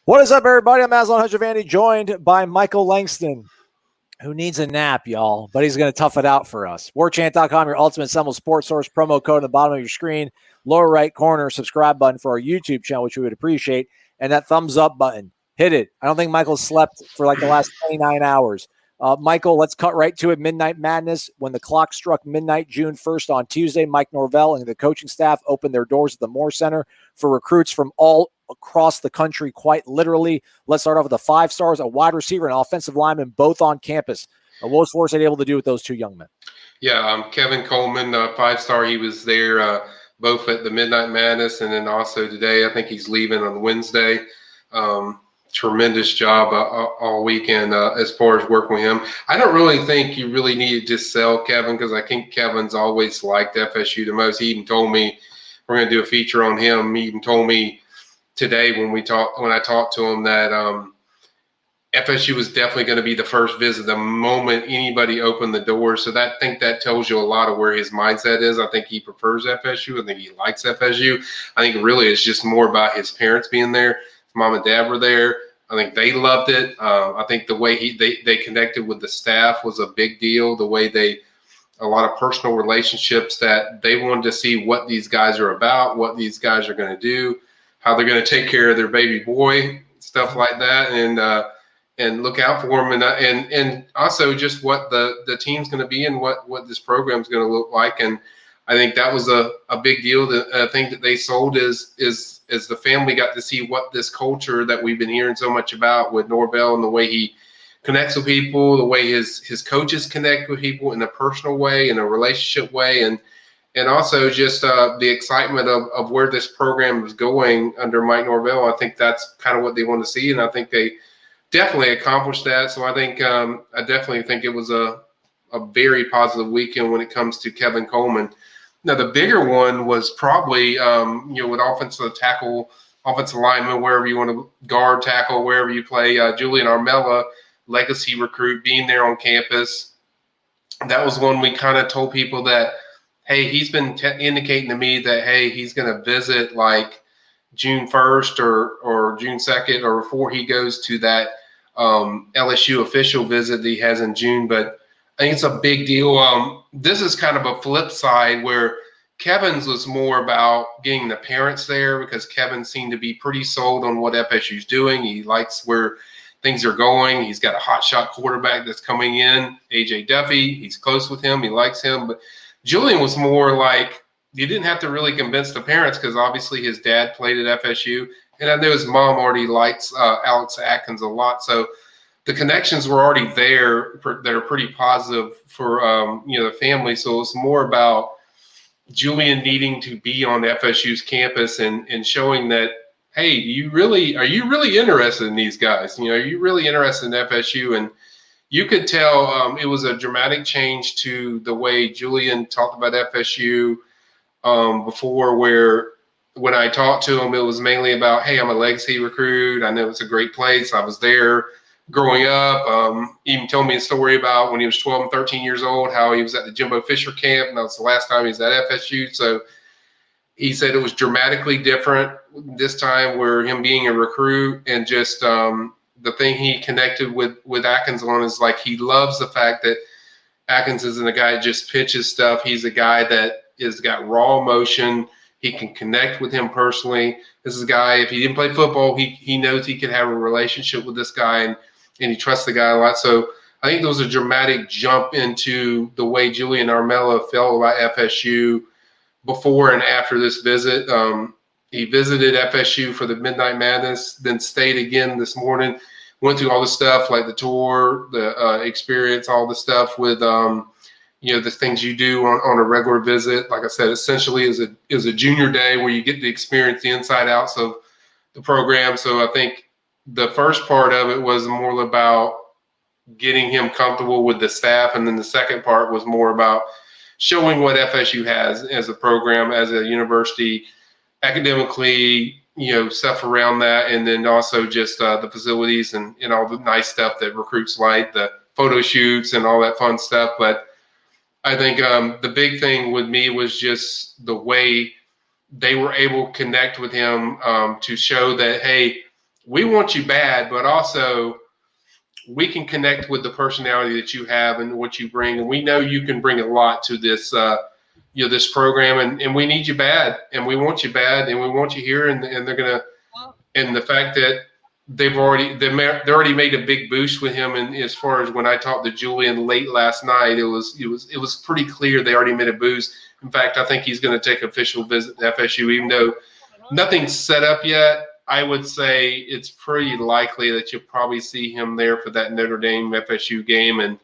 What is up, everybody? I'm Aslan Hajavani, joined by Michael Langston, who needs a nap, y'all, but he's going to tough it out for us. Warchant.com, your ultimate Seminoles sports source. Promo code at the bottom of your screen, lower right corner, subscribe button for our YouTube channel, which we would appreciate, and that thumbs up button. Hit it. I don't think Michael slept for like the last 29 hours. Michael, let's cut right to it. Midnight Madness. When the clock struck midnight, June 1st on Tuesday, Mike Norvell and the coaching staff opened their doors at the Moore Center for recruits from all across the country, quite literally. Let's start off with the 5 stars, a wide receiver and offensive lineman, both on campus. What was Warchant able to do with those two young men? Yeah, Kevin Coleman, 5-star. He was there both at the Midnight Madness and then also today. I think he's leaving on Wednesday. Tremendous job all weekend as far as working with him. I don't really think you really need to just sell Kevin, because I think Kevin's always liked FSU the most. He even told me we're going to do a feature on him. He even told me today when I talked to him that FSU was definitely going to be the first visit the moment anybody opened the door. So I think that tells you a lot of where his mindset is. I think he prefers FSU. I think he likes FSU. I think really it's just more about his parents being there. His mom and dad were there. I think they loved it. I think the way they connected with the staff was a big deal. The way a lot of personal relationships, that they wanted to see what these guys are about, what these guys are going to do, how they're going to take care of their baby boy, stuff like that. And look out for them, and also just what the team's going to be and what this program's going to look like. And I think that was a big deal. The thing that they sold is the family got to see what this culture that we've been hearing so much about with Norvell, and the way he connects with people, the way his coaches connect with people in a personal way, in a relationship way, and also just the excitement of where this program is going under Mike Norvell. I think that's kind of what they want to see, and I think they definitely accomplished that. So I think I definitely think it was a very positive weekend when it comes to Kevin Coleman. Now the bigger one was probably with offensive tackle, offensive lineman, wherever you want to guard, tackle, wherever you play. Julian Armella, legacy recruit, being there on campus. That was one we kind of told people that, hey, he's been indicating to me that, hey, he's going to visit like June 1st or June 2nd, or before he goes to that LSU official visit that he has in June. But I think it's a big deal. This is kind of a flip side where Kevin's was more about getting the parents there, because Kevin seemed to be pretty sold on what FSU's doing. He likes where things are going. He's got a hotshot quarterback that's coming in, AJ Duffy. He's close with him. He likes him. But Julian was more like, you didn't have to really convince the parents, because obviously his dad played at FSU. And I know his mom already likes Alex Atkins a lot. So the connections were already there that are pretty positive for the family. So it's more about Julian needing to be on FSU's campus and showing that, hey, are you really interested in these guys? Are you really interested in FSU? And you could tell it was a dramatic change to the way Julian talked about FSU before, where when I talked to him, it was mainly about, hey, I'm a legacy recruit. I know it's a great place. I was there growing up. Even told me a story about when he was 12 and 13 years old, how he was at the Jimbo Fisher camp, and that was the last time he was at FSU. So he said it was dramatically different this time, where him being a recruit, and just the thing he connected with Atkins on is, like, he loves the fact that Atkins isn't a guy that just pitches stuff. He's a guy that has got raw emotion. He can connect with him personally. This is a guy, if he didn't play football, he knows he could have a relationship with this guy, and he trusts the guy a lot. So I think there was a dramatic jump into the way Julian Armella felt about FSU before and after this visit. He visited FSU for the Midnight Madness, then stayed again this morning, went through all the stuff like the tour, the experience, all the stuff with the things you do on a regular visit. Like I said, essentially is a junior day where you get to experience the inside outs of the program. So I think the first part of it was more about getting him comfortable with the staff, and then the second part was more about showing what FSU has as a program, as a university, academically, stuff around that, and then also just the facilities and all the nice stuff that recruits like, the photo shoots and all that fun stuff. But I think the big thing with me was just the way they were able to connect with him to show that, hey, we want you bad, but also we can connect with the personality that you have and what you bring. And we know you can bring a lot to this, this program, and we need you bad, and we want you bad, and we want you here. And they're going to, and the fact that they already made a big boost with him. And as far as when I talked to Julian late last night, it was pretty clear they already made a boost. In fact, I think he's going to take official visit to FSU, even though nothing's set up yet. I would say it's pretty likely that you'll probably see him there for that Notre Dame FSU game. And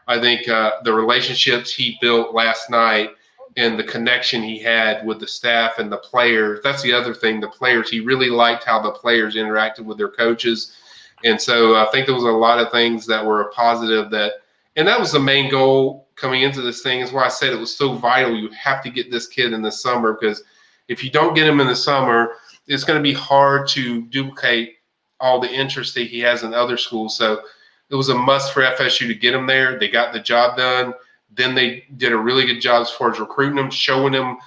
I think the relationships he built last night and the connection he had with the staff and the players, that's the other thing, the players. He really liked how the players interacted with their coaches. And so I think there was a lot of things that were a positive and that was the main goal coming into this thing, is why I said it was so vital. You have to get this kid in the summer, because if you don't get him in the summer, it's going to be hard to duplicate all the interest that he has in other schools. So it was a must for FSU to get him there. They got the job done. Then they did a really good job as far as recruiting him, showing him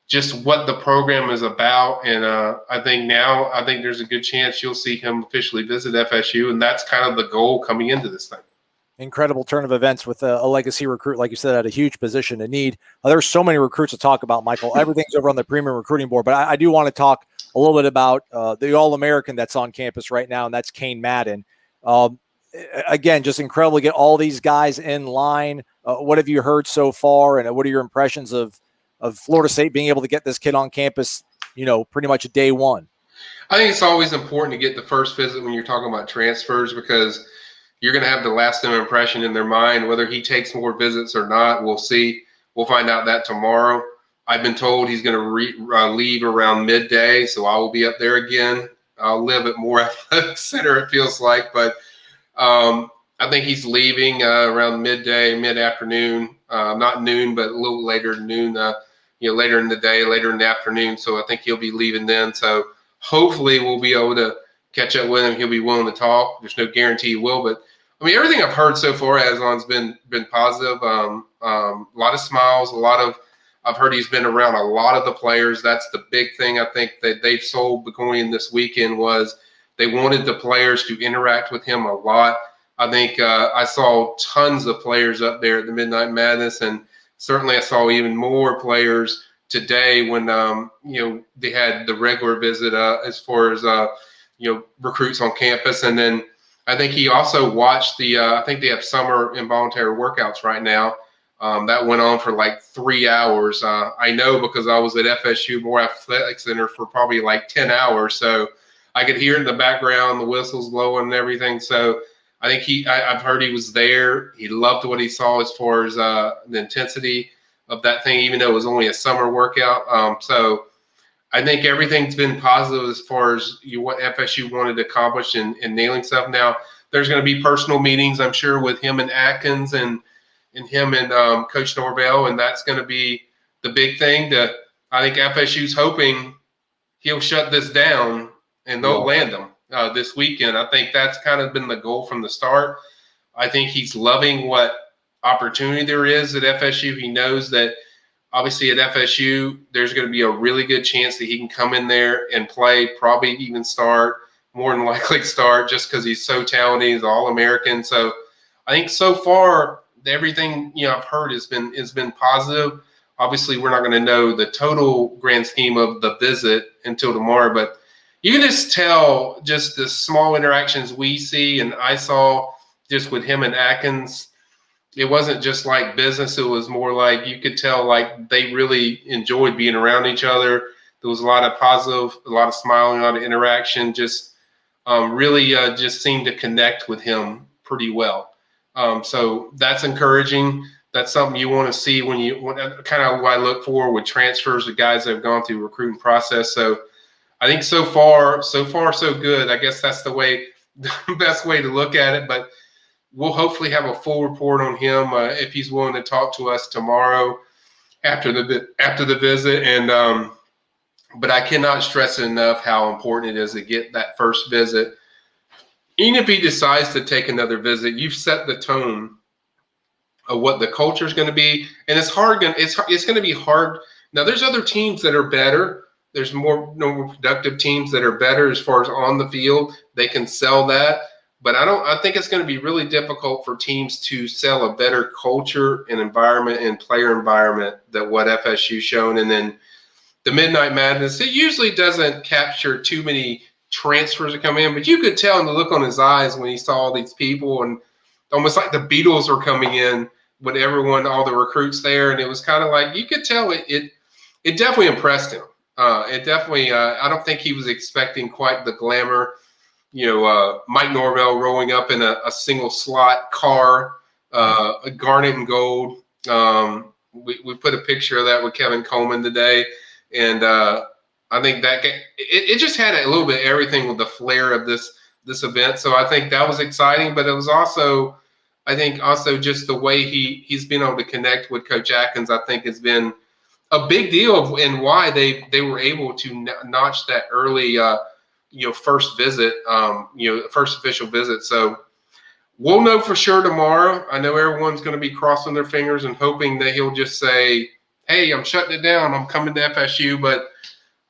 just what the program is about. And I think there's a good chance you'll see him officially visit FSU, and that's kind of the goal coming into this thing. Incredible turn of events with a legacy recruit, like you said, at a huge position of need. There's so many recruits to talk about, Michael. Everything's over on the Premium Recruiting Board, but I do want to talk a little bit about the All-American that's on campus right now, and that's Kane Madden. Again, just incredible to get all these guys in line. What have you heard so far, and what are your impressions of Florida State being able to get this kid on campus, pretty much day one? I think it's always important to get the first visit when you're talking about transfers, because you're going to have the lasting impression in their mind. Whether he takes more visits or not, we'll see. We'll find out that tomorrow. I've been told he's going to leave around midday, so I will be up there again. I'll live at Moore Athletic Center, it feels like, but I think he's leaving around midday, mid-afternoon, not noon, but a little later than noon, later in the day, later in the afternoon. So I think he'll be leaving then. So hopefully we'll be able to catch up with him. He'll be willing to talk. There's no guarantee he will, but I mean, everything I've heard so far, Aslan's been positive. A lot of smiles, I've heard he's been around a lot of the players. That's the big thing I think that they've sold going in this weekend, was they wanted the players to interact with him a lot. I think I saw tons of players up there at the Midnight Madness, and certainly I saw even more players today when they had the regular visit as far as recruits on campus. And then I think he also watched I think they have summer involuntary workouts right now. That went on for like 3 hours. I know because I was at FSU Moore Athletic Center for probably like 10 hours. So I could hear in the background the whistles blowing and everything. So I think I've heard he was there. He loved what he saw as far as the intensity of that thing, even though it was only a summer workout. So I think everything's been positive as far as what FSU wanted to accomplish in nailing stuff. Now, there's going to be personal meetings, I'm sure, with him and Atkins and him and Coach Norvell, and that's going to be the big thing. I think FSU's hoping he'll shut this down and they'll land him this weekend. I think that's kind of been the goal from the start. I think he's loving what opportunity there is at FSU. He knows that obviously at FSU, there's going to be a really good chance that he can come in there and play, probably even start, more than likely start, just because he's so talented. He's All-American. So I think so far everything I've heard has been positive. Obviously, we're not going to know the total grand scheme of the visit until tomorrow, but you can just tell just the small interactions we see and I saw just with him and Atkins. It wasn't just like business. It was more like you could tell like they really enjoyed being around each other. There was a lot of positive, a lot of smiling, a lot of interaction, just really just seemed to connect with him pretty well. So that's encouraging. That's something you want to see when kind of what I look for with transfers of guys that have gone through the recruiting process. So I think so far, so good. I guess that's the best way to look at it. But we'll hopefully have a full report on him if he's willing to talk to us tomorrow after the visit. And but I cannot stress enough how important it is to get that first visit. Even if he decides to take another visit, you've set the tone of what the culture is going to be, and it's hard. It's going to be hard. Now, there's other teams that are better. There's more productive teams that are better as far as on the field. They can sell that. But I think it's going to be really difficult for teams to sell a better culture and environment and player environment than what FSU shown. And then the Midnight Madness, it usually doesn't capture too many transfers that come in, but you could tell in the look on his eyes when he saw all these people, and almost like the Beatles were coming in with everyone, all the recruits there. And it was kind of like, you could tell it definitely impressed him. It definitely, I don't think he was expecting quite the glamour. Mike Norvell rolling up in a single slot car, garnet and gold. We put a picture of that with Kevin Coleman today. And I think that it just had a little bit of everything with the flair of this event. So I think that was exciting, but it was also, I think also just the way he's been able to connect with Coach Atkins, I think has been a big deal and why they were able to notch that early, first visit, first official visit. So we'll know for sure tomorrow. I know everyone's going to be crossing their fingers and hoping that he'll just say, hey, I'm shutting it down. I'm coming to FSU. But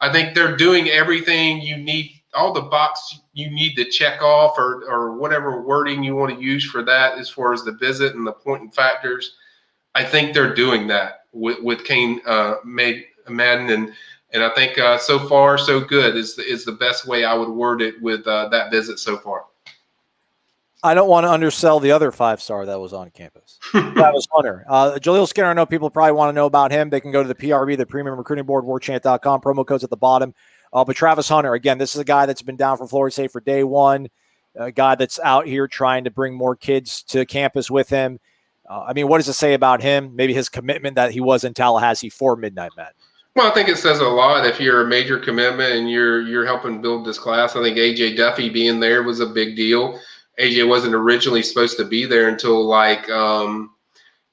I think they're doing everything you need, all the box you need to check off or whatever wording you want to use for that as far as the visit and the point and factors. I think they're doing that with Kane Madden. And I think so far, so good is the best way I would word it with that visit so far. I don't want to undersell the other 5-star that was on campus. That was Hunter. Jaleel Skinner, I know people probably want to know about him. They can go to the PRB, the Premium Recruiting Board, Warchant.com. Promo code's at the bottom. But Travis Hunter, again, this is a guy that's been down for Florida State for day one, a guy that's out here trying to bring more kids to campus with him. What does it say about him? Maybe his commitment that he was in Tallahassee for Midnight Madness. Well, I think it says a lot if you're a major commitment and you're helping build this class. I think A.J. Duffy being there was a big deal. A.J. wasn't originally supposed to be there until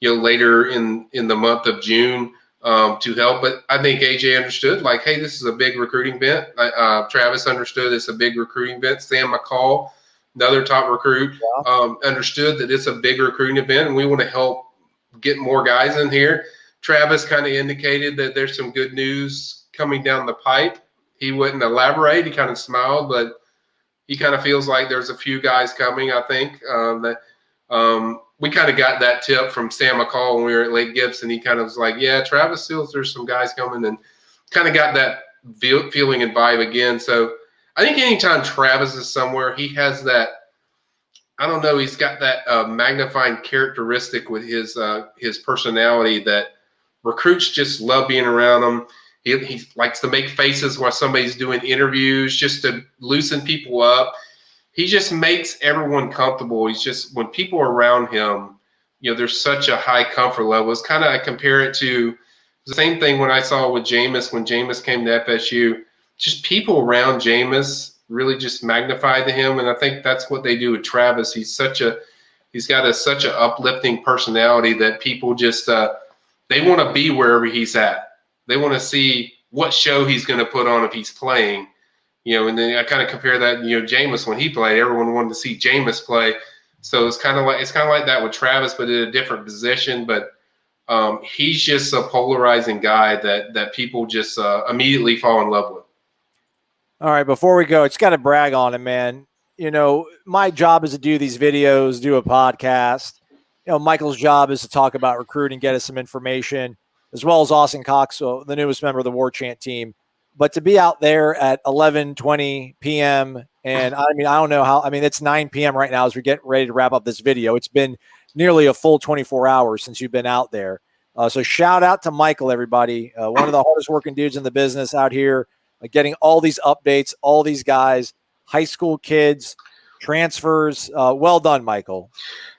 later in the month of June to help. But I think A.J. understood, like, hey, this is a big recruiting event. Travis understood it's a big recruiting event. Sam McCall, another top recruit, understood that it's a big recruiting event, and we want to help get more guys in here. Travis kind of indicated that there's some good news coming down the pipe. He wouldn't elaborate. He kind of smiled, but he kind of feels like there's a few guys coming, I think. We kind of got that tip from Sam McCall when we were at Lake Gibson. He kind of was like, yeah, Travis feels there's some guys coming, and kind of got that feeling and vibe again. So I think anytime Travis is somewhere, he has that, I don't know, he's got that magnifying characteristic with his personality that recruits just love being around him. He likes to make faces while somebody's doing interviews just to loosen people up. He just makes everyone comfortable. He's just, when people are around him, there's such a high comfort level. It's kind of, I compare it to the same thing when I saw with Jameis, when Jameis came to FSU. Just people around Jameis really just magnified to him. And I think that's what they do with Travis. He's got such an uplifting personality that people just, they want to be wherever he's at. They want to see what show he's going to put on if he's playing, and then I kind of compare that, Jameis, when he played, everyone wanted to see Jameis play. So it's kind of like that with Travis, but in a different position. But he's just a polarizing guy that people just immediately fall in love with. All right, before we go, it's got to brag on him, man. My job is to do these videos, do a podcast. Michael's job is to talk about recruiting, get us some information, as well as Austin Cox, the newest member of the Warchant team. But to be out there at 11:20 p.m. and I don't know how. It's 9 p.m. right now as we get ready to wrap up this video. It's been nearly a full 24 hours since you've been out there. So shout out to Michael, everybody. One of the hardest working dudes in the business out here, getting all these updates, all these guys, high school kids, transfers. Well done, Michael.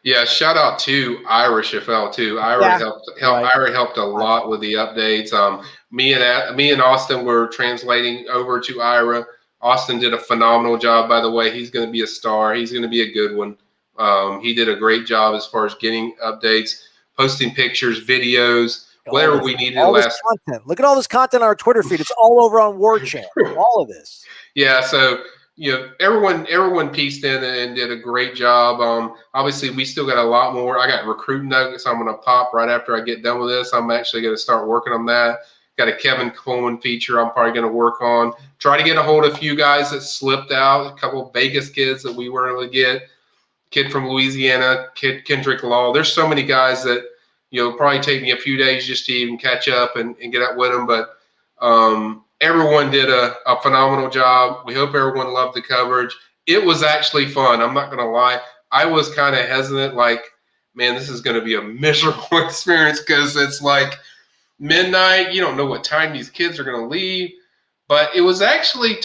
Yeah, shout out to Ira Chaffel too. Ira helped a lot with the updates. Me and Austin were translating over to Ira. Austin did a phenomenal job, by the way. He's going to be a star. He's going to be a good one. He did a great job as far as getting updates, posting pictures, videos, whatever we needed. Content. Look at all this content on our Twitter feed. It's all over on Warchant. All of this. Yeah. So. Everyone pieced in and did a great job. Obviously, we still got a lot more. I got recruiting nuggets I'm going to pop right after I get done with this. I'm actually going to start working on that. Got a Kevin Coleman feature I'm probably going to work on. Try to get a hold of a few guys that slipped out, a couple of Vegas kids that we weren't able to get. Kid from Louisiana, Kendrick Law. There's so many guys that, probably take me a few days just to even catch up and get up with them. But everyone did a phenomenal job. We hope everyone loved the coverage. It was actually fun. I'm not going to lie. I was kind of hesitant, like, man, this is going to be a miserable experience because it's like midnight. You don't know what time these kids are going to leave. But it was actually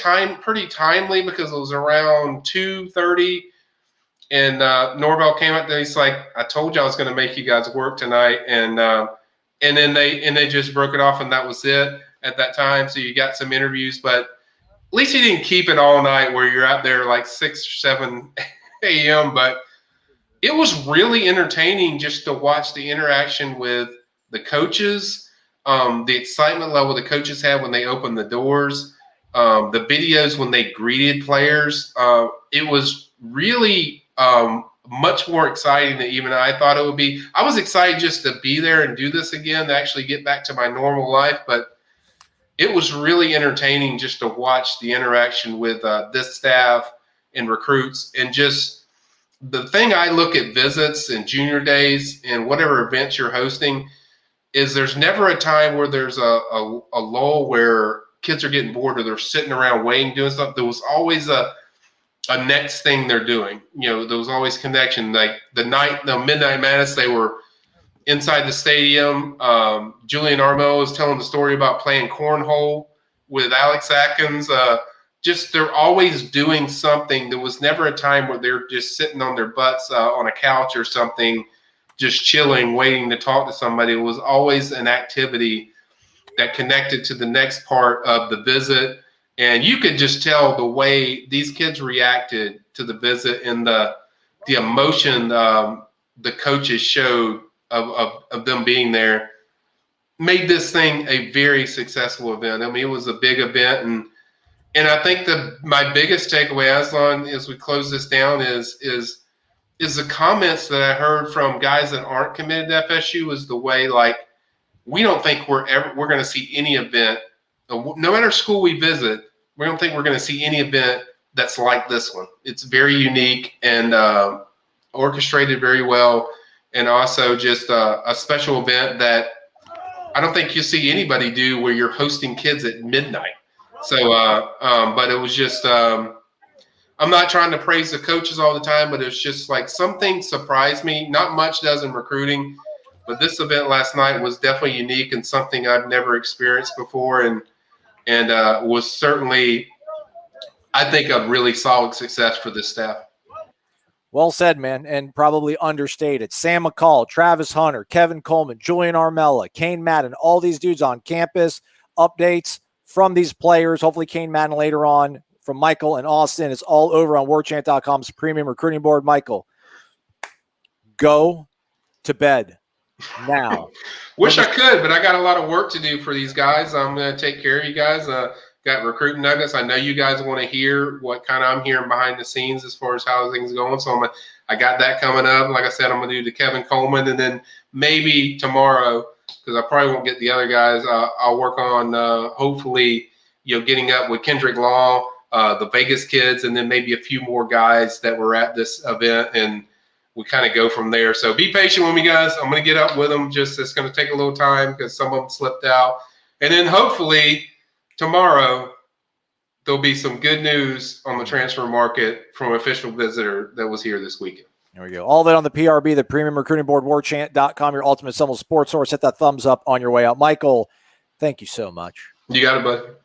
pretty timely because it was around 2:30. And Norvell came up there. He's like, I told you I was going to make you guys work tonight. And then they just broke it off, and that was it at that time. So you got some interviews, but at least he didn't keep it all night where you're out there like 6 or 7 a.m. But it was really entertaining just to watch the interaction with the coaches, the excitement level the coaches had when they opened the doors, the videos when they greeted players. It was really much more exciting than even I thought it would be. I was excited just to be there and do this again, to actually get back to my normal life, but it was really entertaining just to watch the interaction with this staff and recruits. And just the thing I look at visits and junior days and whatever events you're hosting is there's never a time where there's a lull where kids are getting bored or they're sitting around waiting, doing stuff. There was always a next thing they're doing. There was always connection. Like the Midnight Madness, they were inside the stadium. Julian Armella was telling the story about playing cornhole with Alex Atkins. Just they're always doing something. There was never a time where they're just sitting on their butts on a couch or something, just chilling, waiting to talk to somebody. It was always an activity that connected to the next part of the visit. And you could just tell the way these kids reacted to the visit and the emotion the coaches showed of them being there made this thing a very successful event. I mean, it was a big event. And I think my biggest takeaway, as we close this down, is the comments that I heard from guys that aren't committed to FSU is the way, like, we don't think we're going to see any event, no matter school we visit, we don't think we're going to see any event that's like this one. It's very unique and orchestrated very well, and also just a special event that I don't think you see anybody do where you're hosting kids at midnight. So, but it was just I'm not trying to praise the coaches all the time, but it's just like something surprised me. Not much does in recruiting, but this event last night was definitely unique and something I've never experienced before, and was certainly, I think, a really solid success for this staff. Well said, man, and probably understated. Sam McCall, Travis Hunter, Kevin Coleman, Julian Armella, Kane Madden, all these dudes on campus, updates from these players, hopefully Kane Madden later on, from Michael and Austin. It's all over on Warchant.com's premium recruiting board. Michael, go to bed now. Wish I could, but I got a lot of work to do for these guys. I'm going to take care of you guys. Got recruiting nuggets. I know you guys want to hear what kind of I'm hearing behind the scenes as far as how things are going. So I got that coming up. Like I said, I'm going to do the Kevin Coleman, and then maybe tomorrow, because I probably won't get the other guys, I'll work on hopefully getting up with Kendrick Law, the Vegas kids, and then maybe a few more guys that were at this event, and we kind of go from there. So be patient with me, guys. I'm going to get up with them. Just it's going to take a little time because some of them slipped out, and then hopefully tomorrow there'll be some good news on the transfer market from an official visitor that was here this weekend. There we go. All of it on the PRB, the premium recruiting board, warchant.com, your ultimate Seminoles sports source. Hit that thumbs up on your way out. Michael, thank you so much. You got it, bud.